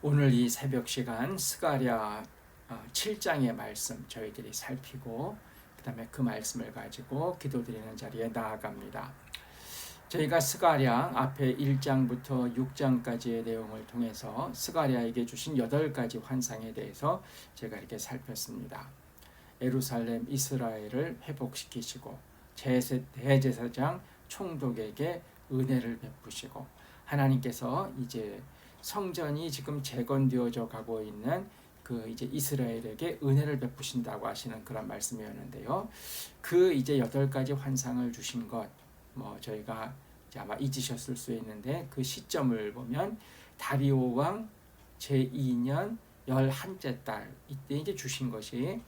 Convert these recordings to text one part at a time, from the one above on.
오늘 이 새벽 시간 스가랴 7장의 말씀 저희들이 살피고 그 다음에 그 말씀을 가지고 기도드리는 자리에 나아갑니다. 저희가 스가랴 앞에 1장부터 6장까지의 내용을 통해서 스가랴에게 주신 8가지 환상에 대해서 제가 이렇게 살폈습니다. 예루살렘 이스라엘을 회복시키시고 대제사장 총독에게 은혜를 베푸시고 하나님께서 이제 성전이 지금 재건되어져 가고 있는 그 이제 이스라엘에게 은혜를 베푸신다고 하시는 그런 말씀이었는데요. 그 이제 8가지 환상을 주신 것, 저희가 이제 아마 잊으셨을 수 있는데 그 시점을 보면 다리오 왕 제2년 11째 달 이때 이제 주신 것이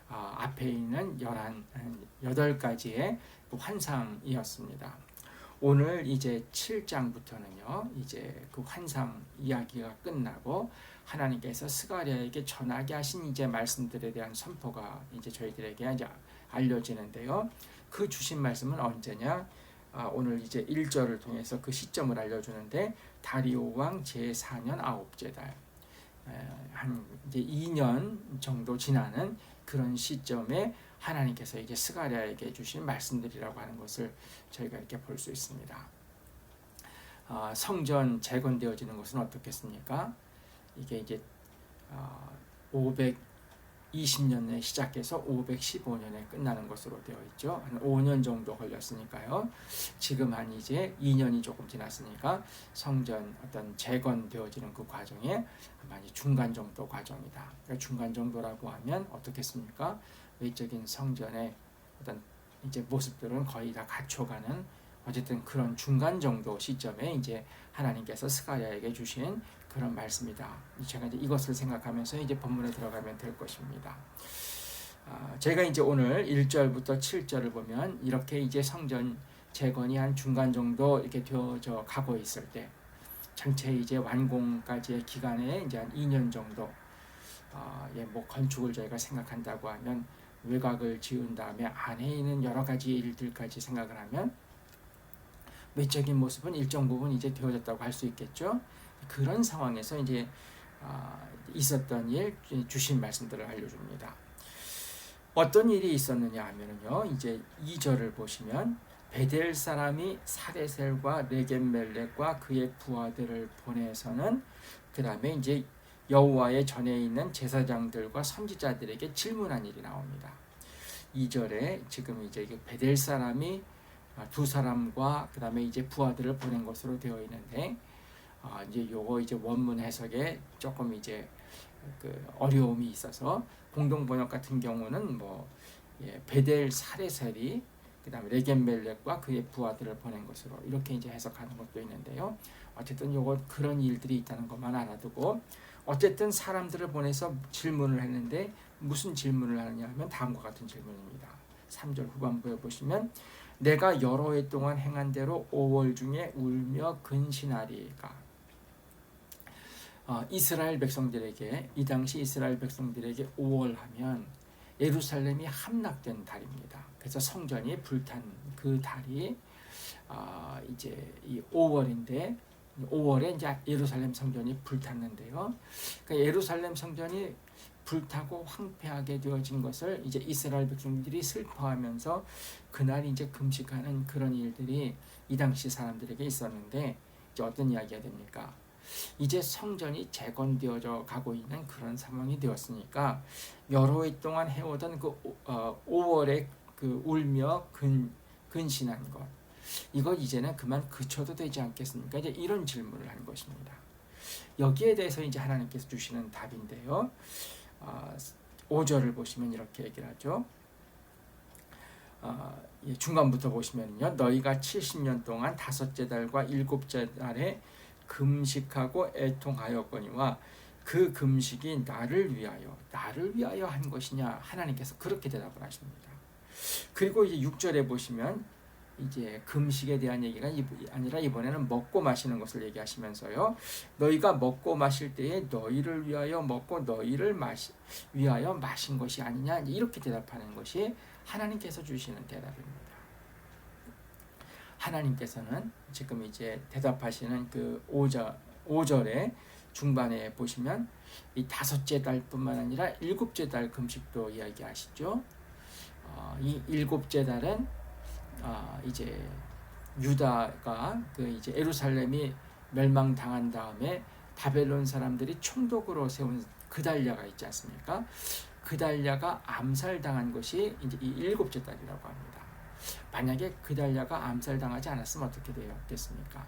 앞에 있는 8가지의 환상이었습니다. 오늘 이제 7장부터는요, 이제 그 환상 이야기가 끝나고 하나님께서 스가랴에게 전하게 하신 이제 말씀들에 대한 선포가 이제 저희들에게 이제 알려지는데요. 그 주신 말씀은 언제냐? 오늘 이제 1절을 통해서 그 시점을 알려주는데 다리오 왕 제4년 9째 달, 한 이제 2년 정도 지나는 그런 시점에 하나님께서 이제 스가랴에게 주신 말씀들이라고 하는 것을 저희가 이렇게 볼 수 있습니다. 성전 재건되어지는 것은 어떻겠습니까? 이게 이제 520년에 시작해서 515년에 끝나는 것으로 되어 있죠. 한 5년 정도 걸렸으니까요. 지금 한 이제 2년이 조금 지났으니까 성전 어떤 재건되어지는 그 과정에 아마 중간 정도 과정이다. 그러니까 중간 정도라고 하면 어떻겠습니까? 외적인 성전의 어떤 이제 모습들은 거의 다 갖춰가는 어쨌든 그런 중간 정도 시점에 이제 하나님께서 스가랴에게 주신 그런 말씀이다. 제가 이제 이것을 생각하면서 이제 본문에 들어가면 될 것입니다. 제가 이제 오늘 1절부터 7절을 보면 이렇게 이제 성전 재건이 한 중간 정도 이렇게 되어져 가고 있을 때 전체 이제 완공까지의 기간에 이제 한 2년 정도 건축을 저희가 생각한다고 하면 외곽을 지은 다음에 안에 있는 여러 가지 일들까지 생각을 하면 외적인 모습은 일정 부분 이제 되어졌다고 할 수 있겠죠. 그런 상황에서 이제 있었던 일 주신 말씀들을 알려줍니다. 어떤 일이 있었느냐 하면요, 이제 2절을 보시면 베델 사람이 사레셀과 레겜멜렉과 그의 부하들을 보내서는 그 다음에 이제 여호와의 전에 있는 제사장들과 선지자들에게 질문한 일이 나옵니다. 2절에 지금 이제 베델 사람이 두 사람과 그 다음에 이제 부하들을 보낸 것으로 되어 있는데 이제 요거 이제 원문 해석에 조금 이제 그 어려움이 있어서 공동 번역 같은 경우는 베델 사레셀이 그 다음에 레겜멜렉과 그의 부하들을 보낸 것으로 이렇게 이제 해석하는 것도 있는데요. 어쨌든 요거 그런 일들이 있다는 것만 알아두고 어쨌든 사람들을 보내서 질문을 했는데 무슨 질문을 하느냐 하면 다음과 같은 질문입니다. 3절 후반부에 보시면 내가 여러 해 동안 행한 대로 5월 중에 울며 근신하리까. 이스라엘 백성들에게 이 당시 이스라엘 백성들에게 5월 하면 예루살렘이 함락된 달입니다. 그래서 성전이 불탄 그 달이 이제 이 5월인데 5월에 이제 예루살렘 성전이 불탔는데요. 그러니까 예루살렘 성전이 불타고 황폐하게 되어진 것을 이제 이스라엘 백성들이 슬퍼하면서 그날 이제 금식하는 그런 일들이 이 당시 사람들에게 있었는데 이제 어떤 이야기가 됩니까? 이제 성전이 재건되어져 가고 있는 그런 상황이 되었으니까 여러 해 동안 해오던 그 5월에 그 울며 근신한 것 이거 이제는 그만 그쳐도 되지 않겠습니까? 이제 이런 질문을 한 것입니다. 여기에 대해서 이제 하나님께서 주시는 답인데요. 5절을 보시면 이렇게 얘기를 하죠. 중간부터 보시면요. 너희가 70년 동안 5째 달과 7째 달에 금식하고 애통하였거니와 그 금식이 나를 위하여 한 것이냐 하나님께서 그렇게 대답을 하십니다. 그리고 이제 6절에 보시면 이제 금식에 대한 얘기가 아니라 이번에는 먹고 마시는 것을 얘기하시면서요. 너희가 먹고 마실 때에 너희를 위하여 먹고 너희를 위하여 마신 것이 아니냐 이렇게 대답하는 것이 하나님께서 주시는 대답입니다. 하나님께서는 지금 이제 대답하시는 그 5절에 중반에 보시면 이 5째 달뿐만 아니라 7째 달 금식도 이야기하시죠. 이 7째 달은 이제 유다가 그 이제 예루살렘이 멸망당한 다음에 바벨론 사람들이 총독으로 세운 그달랴가 있지 않습니까? 그달랴가 암살당한 것이 이제 이 7째 달이라고 합니다. 만약에 그달랴가 암살당하지 않았으면 어떻게 되었겠습니까?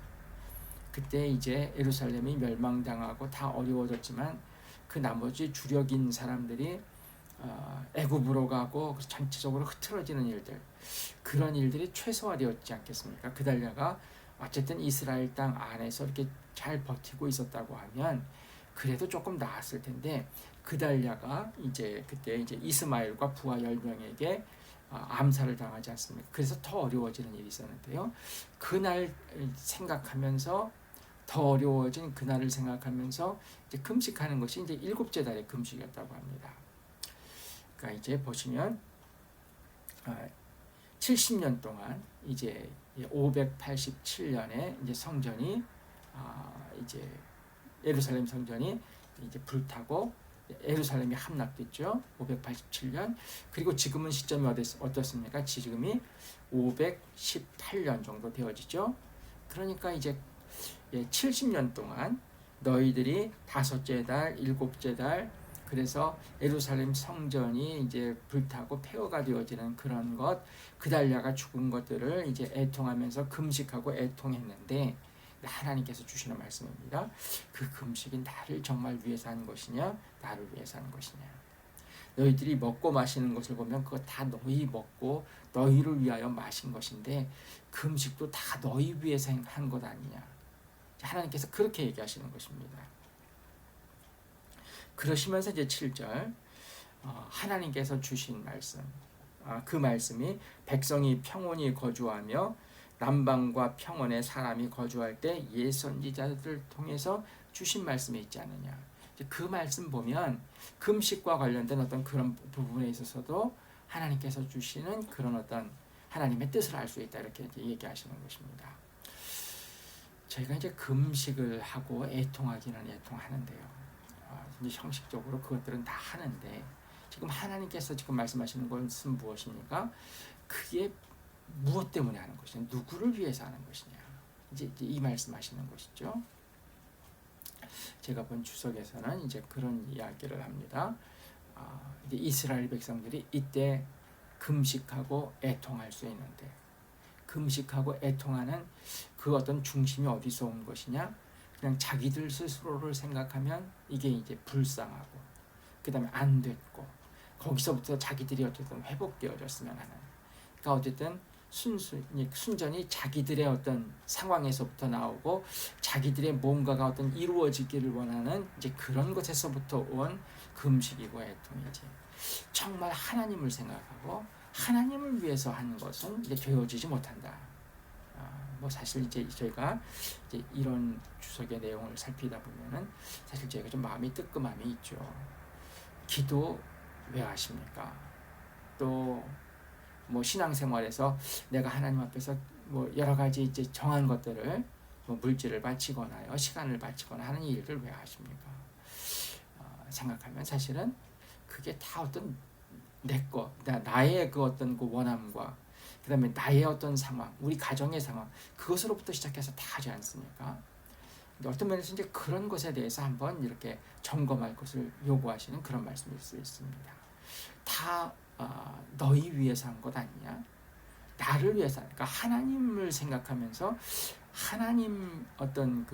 그때 이제 예루살렘이 멸망당하고 다 어려워졌지만 그 나머지 주력인 사람들이 애굽으로 가고 전체적으로 흐트러지는 일들, 그런 일들이 최소화되었지 않겠습니까? 그달랴가 어쨌든 이스라엘 땅 안에서 이렇게 잘 버티고 있었다고 하면 그래도 조금 나았을 텐데, 그달랴가 이제 그때 이제 이스마엘과 부하 10명에게 암살을 당하지 않습니까? 그래서 더 어려워지는 일이 있었는데요. 그날 생각하면서, 더 어려워진 그날을 생각하면서 이제 금식하는 것이 이제 7째 달의 금식이었다고 합니다. 그러니까 이제 보시면 70년 동안 이제 587년에 이제 성전이 이제 예루살렘 성전이 이제 불타고 예루살렘이 함락됐죠. 587년. 그리고 지금은 시점이 어떻습니까? 지금이 518년 정도 되어지죠. 그러니까 이제 70년 동안 너희들이 5째 달, 7째 달, 그래서 예루살렘 성전이 이제 불타고 폐허가 되어지는 그런 것, 그달랴가 죽은 것들을 이제 애통하면서 금식하고 애통했는데, 하나님께서 주시는 말씀입니다. 그 금식이 나를 정말 위해서 한 것이냐, 나를 위해서 한 것이냐. 너희들이 먹고 마시는 것을 보면 그거 다 너희 먹고 너희를 위하여 마신 것인데, 금식도 다 너희 위해서 한 것 아니냐. 하나님께서 그렇게 얘기하시는 것입니다. 그러시면서 이제 7절 하나님께서 주신 말씀, 그 말씀이 백성이 평온히 거주하며 남방과 평원에 사람이 거주할 때 옛 선지자들을 통해서 주신 말씀이 있지 않느냐. 그 말씀 보면 금식과 관련된 어떤 그런 부분에 있어서도 하나님께서 주시는 그런 어떤 하나님의 뜻을 알 수 있다, 이렇게 얘기하시는 것입니다. 저희가 이제 금식을 하고 애통하기는 애통하는데요. 이제 형식적으로 그것들은 다 하는데, 지금 하나님께서 지금 말씀하시는 것은 무엇입니까? 그게 무엇 때문에 하는 것이냐, 누구를 위해서 하는 것이냐, 이제 이 말씀하시는 것이죠. 제가 본 주석에서는 이제 그런 이야기를 합니다. 이제 이스라엘 백성들이 이때 금식하고 애통할 수 있는데, 금식하고 애통하는 그 어떤 중심이 어디서 온 것이냐? 그냥 자기들 스스로를 생각하면 이게 이제 불쌍하고, 그 다음에 안 됐고, 거기서부터 자기들이 어쨌든 회복되어졌으면 하는, 그러니까 어쨌든 순전히 자기들의 어떤 상황에서부터 나오고 자기들의 뭔가가 어떤 이루어지기를 원하는 이제 그런 것에서부터 온 금식이고 애통이지, 정말 하나님을 생각하고 하나님을 위해서 하는 것은 이제 되어지지 못한다. 뭐 사실 이제 저희가 이제 이런 주석의 내용을 살피다 보면은 사실 저희가 좀 마음이 뜨끔함이 있죠. 기도 왜 하십니까? 또 뭐 신앙생활에서 내가 하나님 앞에서 뭐 여러 가지 이제 정한 것들을 뭐 물질을 바치거나요, 시간을 바치거나 하는 일을 왜 하십니까? 생각하면 사실은 그게 다 어떤 나의 그 어떤 그 원함과 그 다음에 나의 어떤 상황, 우리 가정의 상황, 그것으로부터 시작해서 다 하지 않습니까? 어떤 면에서 이제 그런 것에 대해서 한번 이렇게 점검할 것을 요구하시는 그런 말씀일 수 있습니다. 다 너희 위해서 한 것 아니냐? 나를 위해서, 그러니까 하나님을 생각하면서 하나님 어떤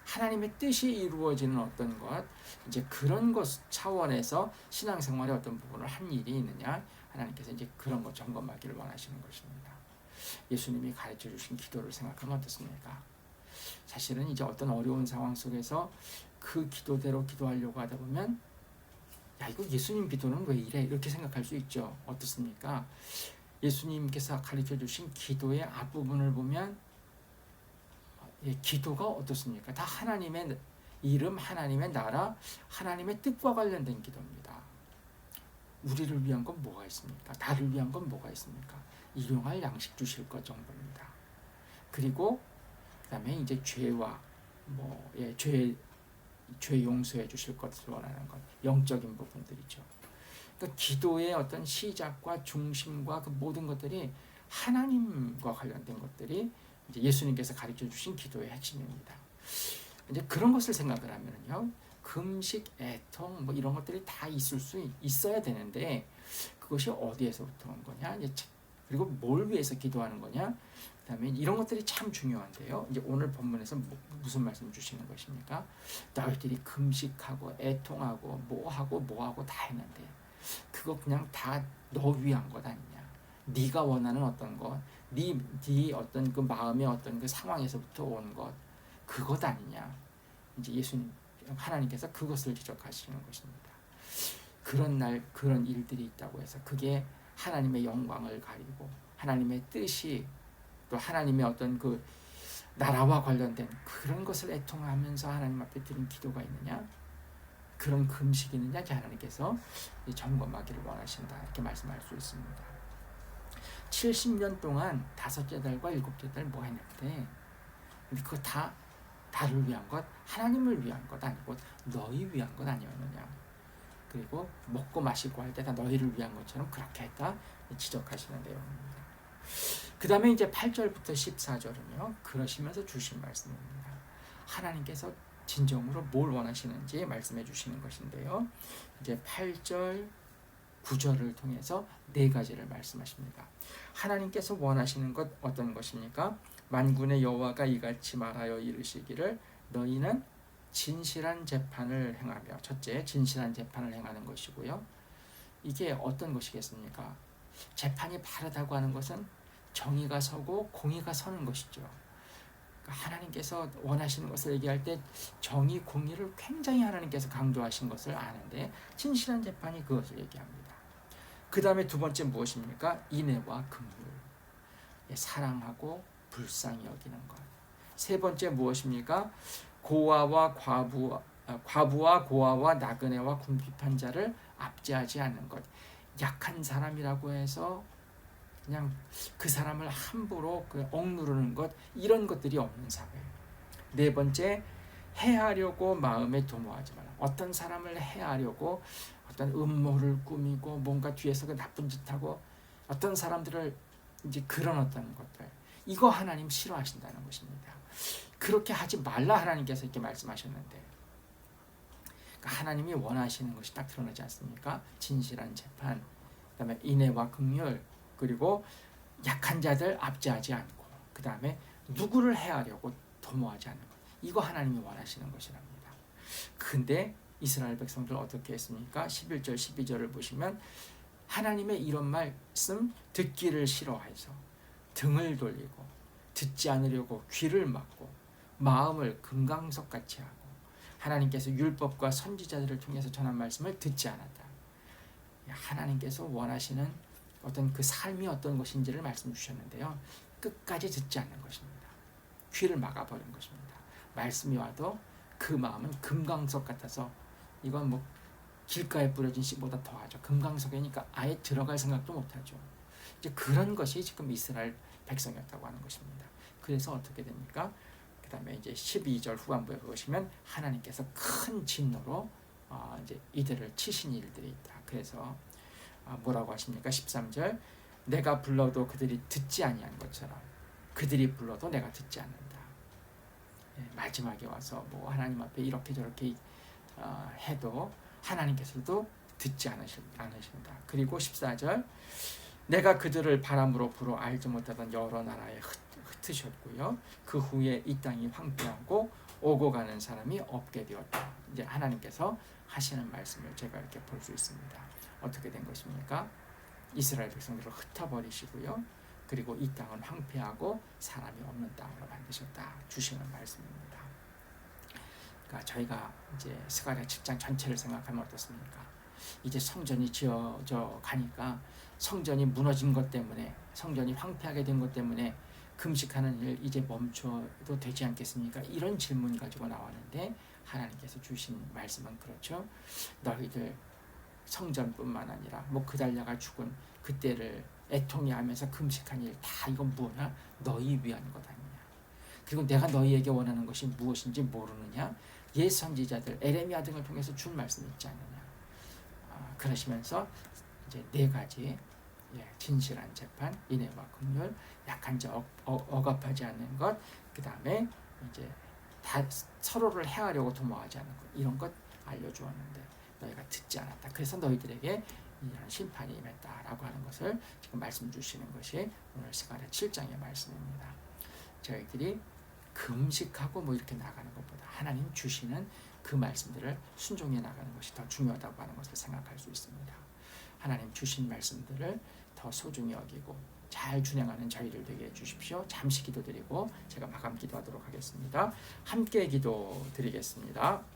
하나님의 뜻이 이루어지는 어떤 것, 이제 그런 것 차원에서 신앙생활의 어떤 부분을 한 일이 있느냐, 하나님께서 이제 그런 것 점검하기를 원하시는 것입니다. 예수님이 가르쳐 주신 기도를 생각하면 어떻습니까? 사실은 이제 어떤 어려운 상황 속에서 그 기도대로 기도하려고 하다 보면, 야, 이거 예수님 기도는 왜 이래? 이렇게 생각할 수 있죠. 어떻습니까? 예수님께서 가르쳐 주신 기도의 앞부분을 보면 기도가 어떻습니까? 다 하나님의 이름, 하나님의 나라, 하나님의 뜻과 관련된 기도입니다. 우리를 위한 건 뭐가 있습니까? 나를 위한 건 뭐가 있습니까? 일용할 양식 주실 것 정도입니다. 그리고 그 다음에 이제 죄와 죄 죄 용서해 주실 것을 원하는 것, 영적인 부분들이죠. 그러니까 기도의 어떤 시작과 중심과 그 모든 것들이 하나님과 관련된 것들이 이제 예수님께서 가르쳐 주신 기도의 핵심입니다. 이제 그런 것을 생각을 하면요, 금식, 애통 뭐 이런 것들이 다 있을 수 있어야 되는데 그것이 어디에서부터 온 거냐, 이제 그리고 뭘 위해서 기도하는 거냐, 그다음에 이런 것들이 참 중요한데요. 이제 오늘 본문에서 무슨 말씀 주시는 것입니까? 너희들이 금식하고 애통하고 뭐하고 다 했는데 그거 그냥 다 너 위한 것 아니냐? 네가 원하는 어떤 것, 네 어떤 그 마음의 어떤 그 상황에서부터 온 것, 그것 아니냐? 이제 예수님 하나님께서 그것을 지적하시는 것입니다. 그런 날 그런 일들이 있다고 해서 그게 하나님의 영광을 가리고 하나님의 뜻이 또 하나님의 어떤 그 나라와 관련된 그런 것을 애통하면서 하나님 앞에 드린 기도가 있느냐, 그런 금식이 있느냐, 하나님께서 점검하기를 원하신다, 이렇게 말씀할 수 있습니다. 70년 동안 5째 달과 7째 달 뭐 했는데 그거 다 나를 위한 것, 하나님을 위한 것 아니고 너희 위한 것 아니었느냐. 그리고 먹고 마시고 할 때 다 너희를 위한 것처럼 그렇게 했다, 지적하시는 내용입니다. 그 다음에 이제 8절부터 14절은요, 그러시면서 주신 말씀입니다. 하나님께서 진정으로 뭘 원하시는지 말씀해 주시는 것인데요. 이제 8절, 9절을 통해서 4가지를 말씀하십니다. 하나님께서 원하시는 것 어떤 것입니까? 만군의 여호와가 이같이 말하여 이르시기를 너희는 진실한 재판을 행하며, 첫째, 진실한 재판을 행하는 것이고요. 이게 어떤 것이겠습니까? 재판이 바르다고 하는 것은 정의가 서고 공의가 서는 것이죠. 하나님께서 원하시는 것을 얘기할 때 정의, 공의를 굉장히 하나님께서 강조하신 것을 아는데 진실한 재판이 그것을 얘기합니다. 그 다음에 2번째 무엇입니까? 인애와 긍휼, 사랑하고 불쌍히 여기는 것. 3번째 무엇입니까? 과부와 고아와 나그네와 궁핍한 자를 압제하지 않는 것. 약한 사람이라고 해서 그냥 그 사람을 함부로 억누르는 것, 이런 것들이 없는 사회. 4번째, 해하려고 마음에 도모하지 마라. 어떤 사람을 해하려고 어떤 음모를 꾸미고 뭔가 뒤에서 그 나쁜 짓하고 어떤 사람들을 이제 그런 어떤 것들, 이거 하나님 싫어하신다는 것입니다. 그렇게 하지 말라 하나님께서 이렇게 말씀하셨는데, 그러니까 하나님이 원하시는 것이 딱 드러나지 않습니까? 진실한 재판, 그 다음에 인애와 긍휼, 그리고 약한 자들 압제하지 않고, 그 다음에 누구를 해하려고 도모하지 않는 것, 이거 하나님이 원하시는 것이랍니다. 근데 이스라엘 백성들 어떻게 했습니까? 11절 12절을 보시면 하나님의 이런 말씀 듣기를 싫어해서 등을 돌리고 듣지 않으려고 귀를 막고 마음을 금강석같이 하고 하나님께서 율법과 선지자들을 통해서 전한 말씀을 듣지 않았다. 하나님께서 원하시는 어떤 그 삶이 어떤 것인지를 말씀 주셨는데요, 끝까지 듣지 않는 것입니다. 귀를 막아버린 것입니다. 말씀이 와도 그 마음은 금강석 같아서, 이건 뭐 길가에 뿌려진 씨보다 더하죠. 금강석이니까 아예 들어갈 생각도 못하죠. 이제 그런 것이 지금 이스라엘 백성이었다고 하는 것입니다. 그래서 어떻게 됩니까? 그 다음에 이제 12절 후반부에 보시면 하나님께서 큰 진노로 이제 이들을 치신 일들이 있다. 그래서 뭐라고 하십니까? 13절, 내가 불러도 그들이 듣지 아니한 것처럼 그들이 불러도 내가 듣지 않는다. 마지막에 와서 뭐 하나님 앞에 이렇게 저렇게 해도 하나님께서도 듣지 않으신다. 그리고 14절, 내가 그들을 바람으로 불어 알지 못하던 여러 나라에 흩으셨고요. 그 후에 이 땅이 황폐하고 오고 가는 사람이 없게 되었다. 이제 하나님께서 하시는 말씀을 제가 이렇게 볼 수 있습니다. 어떻게 된 것입니까? 이스라엘 백성들을 흩어버리시고요. 그리고 이 땅은 황폐하고 사람이 없는 땅으로 만드셨다. 주시는 말씀입니다. 그러니까 저희가 이제 스가랴 7장 전체를 생각하면 어떻습니까? 이제 성전이 지어져 가니까 성전이 무너진 것 때문에, 성전이 황폐하게 된 것 때문에 금식하는 일 이제 멈춰도 되지 않겠습니까? 이런 질문 가지고 나왔는데 하나님께서 주신 말씀은 그렇죠. 너희들 성전뿐만 아니라 뭐 그달랴가 죽은 그때를 애통해 하면서 금식한 일 다 이건 뭐냐? 너희 위한 것 아니냐. 그리고 내가 너희에게 원하는 것이 무엇인지 모르느냐? 옛 선지자들 에레미야 등을 통해서 준 말씀이 있지 않느냐. 그러시면서 이제 네 가지 진실한 재판, 인애와 긍휼, 약한 자 억압하지 않는 것, 그 다음에 이제 다 서로를 해하려고 도모하지 않는 것, 이런 것 알려주었는데 너희가 듣지 않았다. 그래서 너희들에게 이런 심판이 임했다라고 하는 것을 지금 말씀 주시는 것이 오늘 스가랴 7장의 말씀입니다. 저희들이 금식하고 뭐 이렇게 나가는 것보다 하나님 주시는 그 말씀들을 순종해 나가는 것이 더 중요하다고 하는 것을 생각할 수 있습니다. 하나님 주신 말씀들을 더 소중히 여기고 잘 준행하는 저희를 되게 해주십시오. 잠시 기도드리고 제가 마감 기도하도록 하겠습니다. 함께 기도 드리겠습니다.